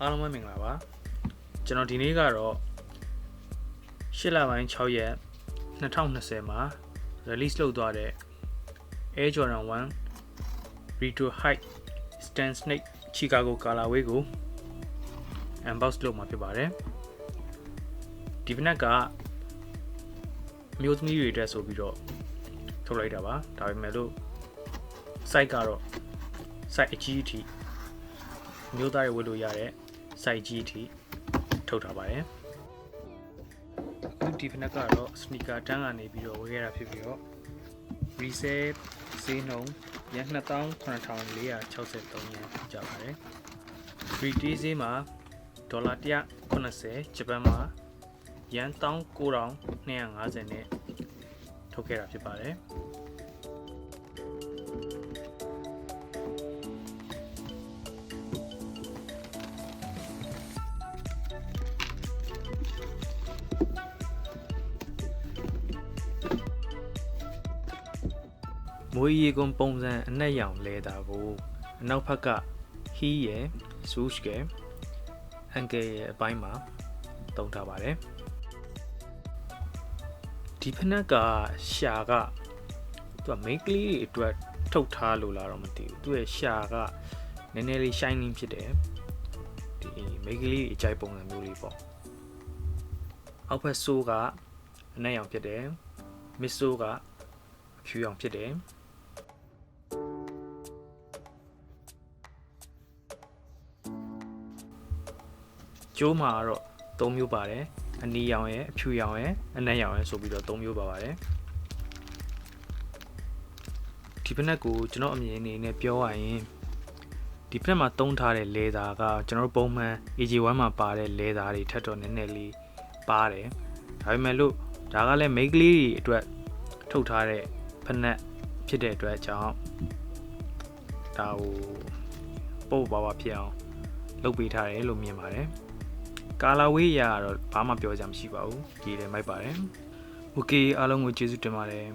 အားလုံးပဲမင်္ဂလာပါကျွန်တော်ဒီနေ့ကတော့8လပိုင်း6ရက်2020မှာ release လုပ်သွားတဲ့ Air Jordan 1 Retro High Stand Snake Chicago Colorway ကို unbox လုပ်မှာဖြစ်ပါတယ်ဒီဖနက်ကမျိုးသမီးတွေအတွက်ဆိုပြီးတော့ထုတ်လိုက်တာပါဒါပေမဲ့လို့ site ကတော့ site အကြီးအထိမျိုးသားတွေဝတ်လို့ရတဲ့ site ကြီးအထိထုတ်ထားပါတယ်အခုဒီဖနက်ကတော့ sneaker တန်းကနေပြီးတော့ဝယ်ခဲ့တာဖြစ်ပြီးတော့ resale ဈေးနှုန်းရန်29,463 ရန်ကြပါတယ် retail ဈေးမှာဒေါ်လာ190ဂျပန်မှာရန်19,250နဲ့ထုတ်ခဲ့တာဖြစ်ပါတယ်မွေးရီကွန်ပုံစံအနက်ရောင်လဲတာကိုအနောက်ဘက်ကဟီးရယ် swoosh ရယ်အန်ကယ်ရဲ့အပိုင်းမှာတုံးထားပါတယ်ဒီဖနက်ကရှာကသူက main ကလေးတွေအတွက်ထုတ်ထားလို့လားတော့မသိဘူးသူရဲ့ရှာကနည်းနည်းလေး shining ဖြစ်တယ်ဒီ main ကလေးအကြိုက်ပုံစံမျိုးလေးပေါ့အောက်ဘက်ဆိုးကအနက်ရောင်ဖြစ်တယ် mid ဆိုးကအဖြူရောင်ဖြစ်တယ်ကျိုးမှာတော့3မျိုးပါတယ်အနီရောင်ရယ်အဖြူရောင်ရယ်အနက်ရောင်ရယ်ဆိုပြီးတော့3မျိုးပါပါတယ်ဒီဖက်ကိုကျွန်တော်အမြင်အနေနဲ့ပြောရရင်ဒီဖက်မှာသုံးထားတဲ့လေသာကကျွန်တော်ပုံမှန် AJ1 မှာပါတဲ့လေသာတွေထက်တော့နည်းနည်းလေးပါတယ်ဒါပေမဲ့လို့ဒါကလည်းမိန်းကလေးတွေအတွက်ထုတ်ထားတဲ့ဖက်ဖြစ်တဲ့အတွက်ကြောင့်ဒါကိုပို့ပါဖြစ်အောင်လုပ်ပေးထားတယ်လို့မြင်ပါတယ်ကာလာဝေးရတော့ဘာမှပြောကြမရှိပါဘူးဒီလည်းမိုက်ပါတယ်โอเคအားလုံးကိုကျေးဇူးတင်ပါတယ်